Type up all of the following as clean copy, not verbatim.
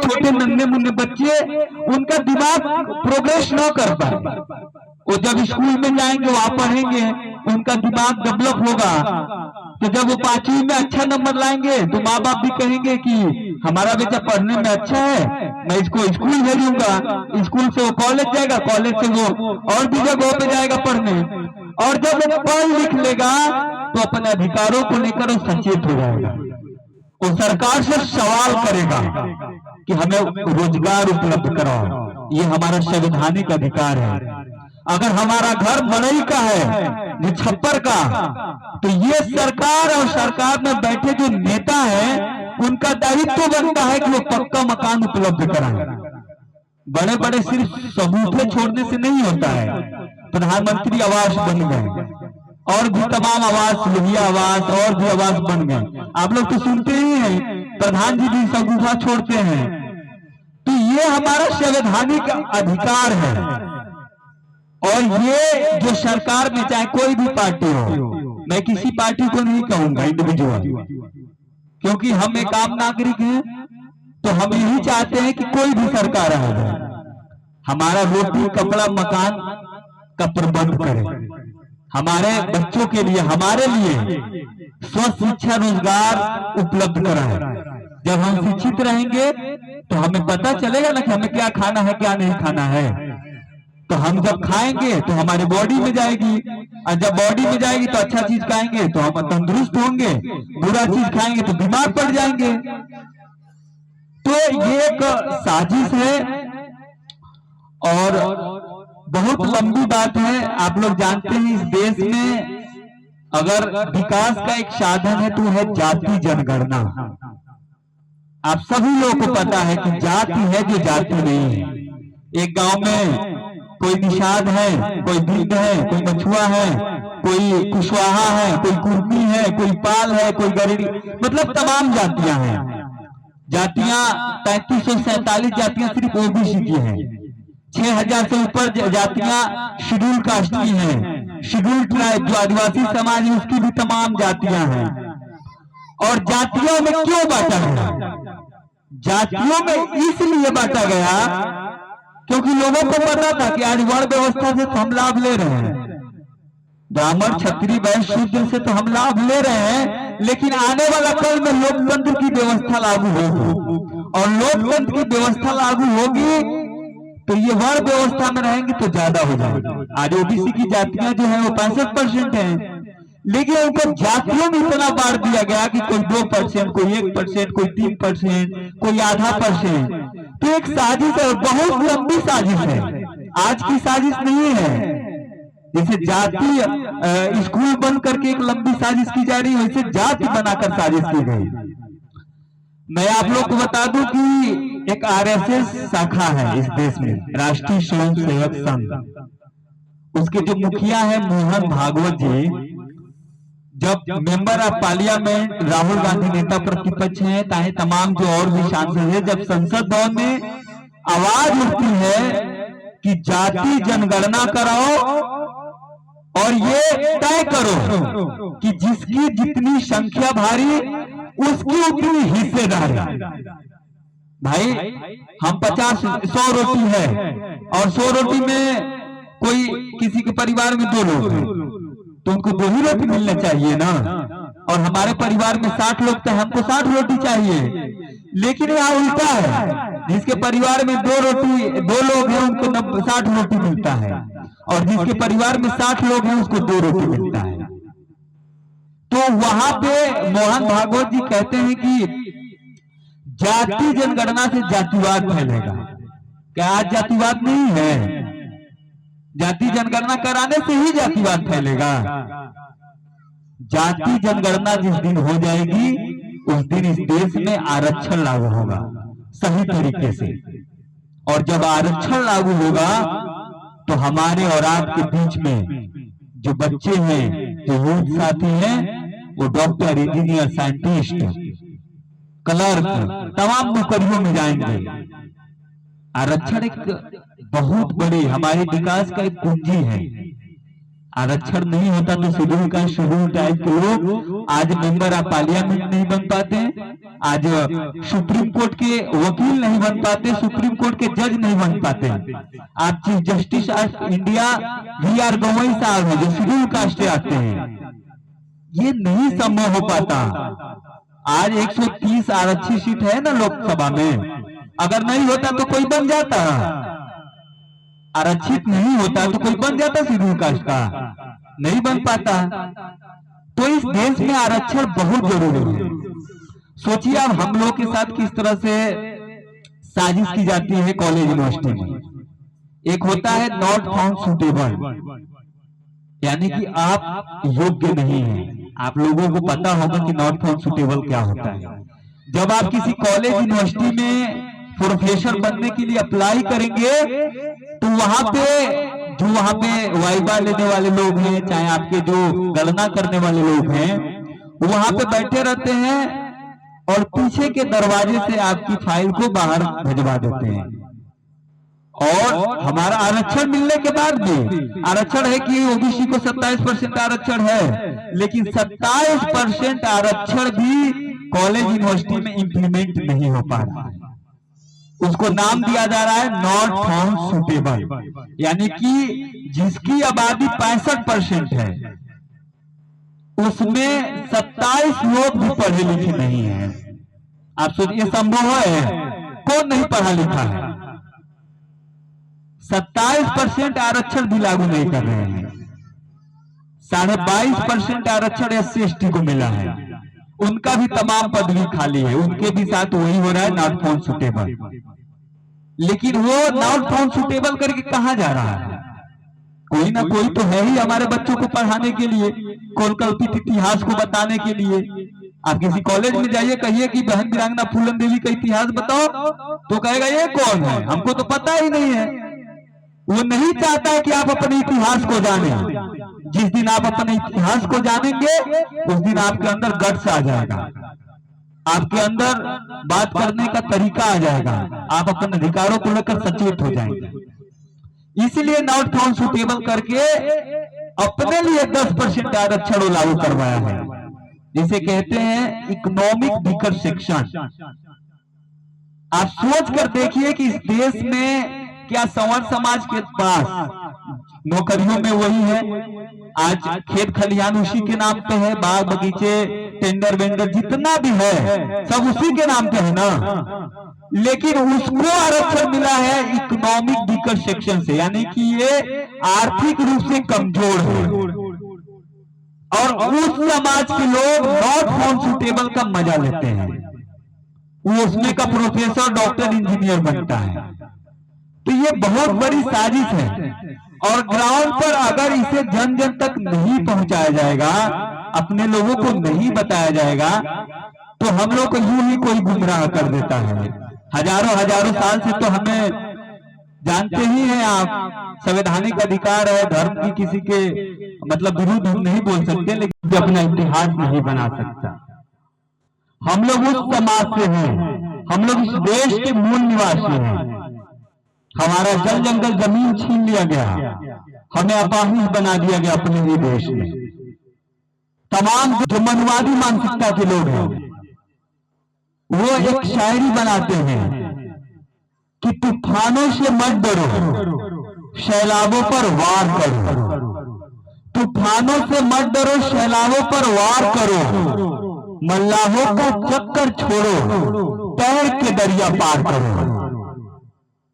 छोटे नन्हे मुन्ने बच्चे उनका दिमाग प्रोग्रेस न कर पाए। वो जब स्कूल में जाएंगे वहां पढ़ेंगे उनका दिमाग डेवलप होगा, तो जब वो 5वीं में अच्छा नंबर लाएंगे तो माँ बाप भी कहेंगे कि हमारा बेटा पढ़ने में अच्छा है, मैं इसको स्कूल भेजूंगा। स्कूल से वो कॉलेज जाएगा, कॉलेज से वो और भी जगहों पे जाएगा पढ़ने, और जब वो पढ़ लिख लेगा तो अपने अधिकारों को लेकर वो सचेत हो जाएगा। वो सरकार से सवाल करेगा कि हमें रोजगार उपलब्ध कराओ, ये हमारा संवैधानिक अधिकार है। अगर हमारा घर मड़ई का है, छप्पर का, तो ये सरकार और सरकार में बैठे जो नेता है उनका दायित्व बनता है कि वो पक्का मकान उपलब्ध कराएं। बड़े बड़े सिर्फ सबूते छोड़ने से नहीं होता है। प्रधानमंत्री आवास बन गए और भी तमाम आवास, लोहिया आवास और भी आवास बन गए। आप लोग तो सुनते ही हैं, प्रधान जी भी सबूता छोड़ते हैं। तो ये हमारा संवैधानिक अधिकार है, और ये जो सरकार में चाहे कोई भी पार्टी हो, मैं किसी पार्टी को नहीं कहूंगा इंडिविजुअल, क्योंकि हम एक आम नागरिक हैं, तो हम यही चाहते हैं कि कोई भी सरकार आ जाए हमारा रोटी कपड़ा मकान का प्रबंध करे, हमारे बच्चों के लिए, हमारे लिए स्वस्थ शिक्षा रोजगार उपलब्ध कराए। जब हम शिक्षित रहेंगे तो हमें पता चलेगा ना कि हमें क्या खाना है क्या नहीं खाना है। तो हम जब खाएंगे तो हमारे बॉडी में जाएगी, और जब बॉडी में जाएगी तो अच्छा चीज खाएंगे तो हम तंदुरुस्त होंगे, बुरा चीज खाएंगे तो बीमार पड़ जाएंगे। तो ये एक साजिश है और बहुत लंबी बात है। आप लोग जानते हैं इस देश में अगर विकास का एक साधन है तो है जाति जनगणना। आप सभी लोगों को पता है कि जाति है जो जाति नहीं है। एक गांव में कोई निषाद है, कोई भिंड है, कोई मछुआ है, कोई कुशवाहा है, कोई कुर्मी है, कोई पाल है, कोई गरीबी, मतलब तमाम जातियां हैं। जातियां 3347 जातियां सिर्फ ओबीसी की हैं। 6000 से ऊपर जातियां शेड्यूल कास्ट की हैं। शेड्यूल ट्राइब जो आदिवासी समाज है उसकी भी तमाम जातियां हैं। और जातियों में क्यों बांटा गया? जातियों में इसलिए बांटा गया क्योंकि लोगों को पता था कि आज वर्ण व्यवस्था से तो हम लाभ ले रहे हैं, ब्राह्मण क्षत्रिय वैश्य शूद्र से तो हम लाभ ले रहे हैं, लेकिन आने वाला कल में लोकतंत्र की व्यवस्था लागू होगी, और लोकतंत्र की व्यवस्था लागू होगी तो ये वर्ण व्यवस्था में रहेंगे तो ज्यादा हो जाएगी। आज ओबीसी की जातियां जो है वो 65% है, लेकिन उनको जातियों में इतना बांट दिया गया कि कोई 2%, कोई 1%, कोई 3%, कोई आधा %। तो एक साजिश है, बहुत लंबी साजिश है, आज की साजिश नहीं है। जैसे जाति स्कूल बंद करके एक लंबी साजिश की जा रही है, वैसे जाति बनाकर साजिश की गई। मैं आप लोग को बता दूं कि एक आरएसएस शाखा है इस देश में, राष्ट्रीय स्वयं सेवक संघ। उसके जो मुखिया है मोहन भागवत जी, जब member of parliament Rahul Gandhi नेता प्रतिपक्ष हैं, चाहे तमाम जो और भी सांसद है, जब संसद भवन में आवाज उठती है कि जाति जनगणना कराओ और ये तय करो कि जिसकी जितनी संख्या भारी उसकी उतनी हिस्सेदारी। भाई हम 50-100 रोटी है और 100 रोटी में कोई किसी के परिवार में 2 लोग हैं तो उनको 2 ही रोटी मिलना चाहिए ना, और हमारे परिवार में 60 लोग तो हमको 60 रोटी चाहिए। लेकिन यहाँ उल्टा है, जिसके परिवार में 2 लोग हैं उनको 60 रोटी मिलता है, और जिसके परिवार में 60 लोग हैं उसको 2 रोटी मिलता है। तो वहां पे मोहन भागवत जी कहते हैं कि जाति जनगणना से जातिवाद फैलेगा। क्या आज जातिवाद नहीं है? जाति जनगणना कराने से ही जातिवाद फैलेगा। जाति जनगणना जिस दिन हो जाएगी उस दिन इस देश में आरक्षण लागू होगा सही तरीके से, और जब आरक्षण लागू होगा तो हमारे और आपके बीच में जो बच्चे हैं, जो यूथ साथी हैं, वो डॉक्टर, इंजीनियर, साइंटिस्ट, क्लर्क, तमाम नौकरियों में जाएंगे। आरक्षण एक बहुत बड़ी हमारे विकास का एक कुंजी है। आरक्षण नहीं होता तो शेड्यूल कास्ट शेड्यूल टाइप के लोग आज मेंबर ऑफ पार्लियामेंट नहीं बन पाते, आज सुप्रीम कोर्ट के वकील नहीं बन पाते, सुप्रीम कोर्ट के जज नहीं बन पाते। आप chief justice of India VR. Gavai साहब है जो शेड्यूल कास्ट से आते हैं, ये नहीं संभव हो पाता। आज 130 आरक्षित सीट है ना लोकसभा में, अगर नहीं होता तो कोई बन जाता, आरक्षित नहीं होता तो कोई बन जाता शेड्यूल कास्ट का, नहीं बन पाता। तो इस देश में आरक्षण बहुत जरूरी है। सोचिए अब हम लोग के साथ किस तरह से साजिश की जाती है कॉलेज यूनिवर्सिटी में। एक होता है नॉट फाउंड सुटेबल, यानी कि आप योग्य नहीं हैं। आप लोगों को पता होगा कि नॉट फाउंड सुटेबल क्या होता है। जब आप किसी कॉलेज यूनिवर्सिटी में प्रोफेसर बनने के लिए अप्लाई करेंगे तो वहां पे वाइवा लेने वाले लोग हैं, चाहे आपके जो गणना करने वाले लोग हैं, वहां पे बैठे रहते हैं और पीछे के दरवाजे से आपकी फाइल को बाहर भिजवा देते हैं। और हमारा आरक्षण मिलने के बाद भी आरक्षण है कि ओबीसी को 27% आरक्षण है, लेकिन 27% आरक्षण भी कॉलेज यूनिवर्सिटी में इंप्लीमेंट नहीं हो पा रहा है। उसको नाम दिया जा रहा है नॉट फाउंड सुटेबल, यानी कि जिसकी आबादी 65% है उसमें 27 लोग भी पढ़े लिखे नहीं है। आप सोचिए संभव है? कौन नहीं पढ़ा लिखा है? 27% आरक्षण भी लागू नहीं कर रहे हैं। 22.5% आरक्षण SC/ST को मिला है, उनका भी तमाम पदवी खाली है, उनके भी साथ वही हो रहा है नॉट फाउंड सुटेबल। लेकिन वो नॉट फाउंड सुटेबल करके कहां जा रहा है? कोई ना कोई तो है ही हमारे बच्चों को पढ़ाने के लिए, कल्पित इतिहास को बताने के लिए। आप किसी कॉलेज में जाइए, कहिए कि बहन वीरांगना फूलन देवी का इतिहास बताओ, तो कहेगा ये कौन है, हमको तो पता ही नहीं है। वो नहीं चाहता है कि आप अपने इतिहास को जाने। जिस दिन आप अपने इतिहास को जानेंगे उस दिन आपके अंदर गट्स आ जाएगा, आपके अंदर बात करने का तरीका आ जाएगा, आप अपने अधिकारों को लेकर सचेत हो जाएंगे। इसलिए नॉट फाउंड सुटेबल करके अपने लिए 10% आरक्षण लागू करवाया है, जिसे कहते हैं इकोनॉमिक वीकर सेक्शन। आप सोच कर देखिए कि इस देश में क्या संवर समाज के पास नौकरियों में वही है, आज खेत खलिहान उसी के नाम पे है, बाग बगीचे टेंडर वेंडर जितना भी है सब उसी के नाम पे है ना। लेकिन उसको आरक्षण मिला है इकोनॉमिक वीकर सेक्शन से, यानी कि ये आर्थिक रूप से कमजोर है और उस समाज के लोग नॉट फाउंड सुटेबल का मजा लेते हैं। वो उसमें का प्रोफेसर डॉक्टर इंजीनियर बनता है। तो ये बहुत बड़ी साजिश है और ग्राउंड पर अगर इसे जन जन तक नहीं पहुंचाया जाएगा, अपने लोगों को नहीं बताया जाएगा, तो हम लोग को यूं ही कोई गुमराह कर देता है। हजारों हजारों साल से तो हमें जानते ही हैं आप, संवैधानिक अधिकार है, धर्म की किसी के मतलब विरुद्ध हम नहीं बोल सकते, लेकिन अपना इतिहास नहीं बना सकता। हम लोग उस समाज से हैं, हम लोग इस देश के मूल निवासी हैं। हमारा जल जंगल जमीन छीन लिया गया, हमें अपाहिज बना दिया गया अपने ही देश में। तमाम जो मनुवादी मानसिकता के लोग हैं वो एक शायरी बनाते हैं कि तूफानों से मत डरो, सैलाबों पर वार करो। तूफानों से मत डरो, सैलाबों पर वार करो। मल्लाहों का चक्कर छोड़ो, तैर के दरिया पार करो।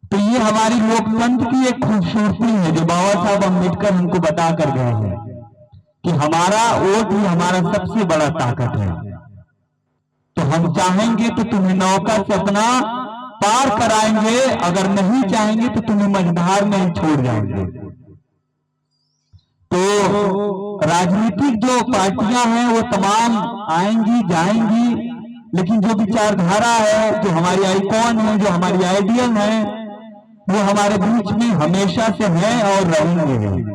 तो ये हमारी लोकतंत्र की एक खूबसूरती है जो बाबा साहब अम्बेडकर हमको बता कर गए हैं कि हमारा वोट ही हमारा सबसे बड़ा ताकत है। तो हम चाहेंगे तो तुम्हें नौका से अपना पार कराएंगे, अगर नहीं चाहेंगे तो तुम्हें मझधार में ही छोड़ जाएंगे। तो राजनीतिक जो पार्टियां हैं वो तमाम आएंगी जाएंगी, लेकिन जो विचारधारा है, जो हमारी आइकॉन है, जो हमारी आइडियल है, वो हमारे बीच में हमेशा से है और रहेंगे।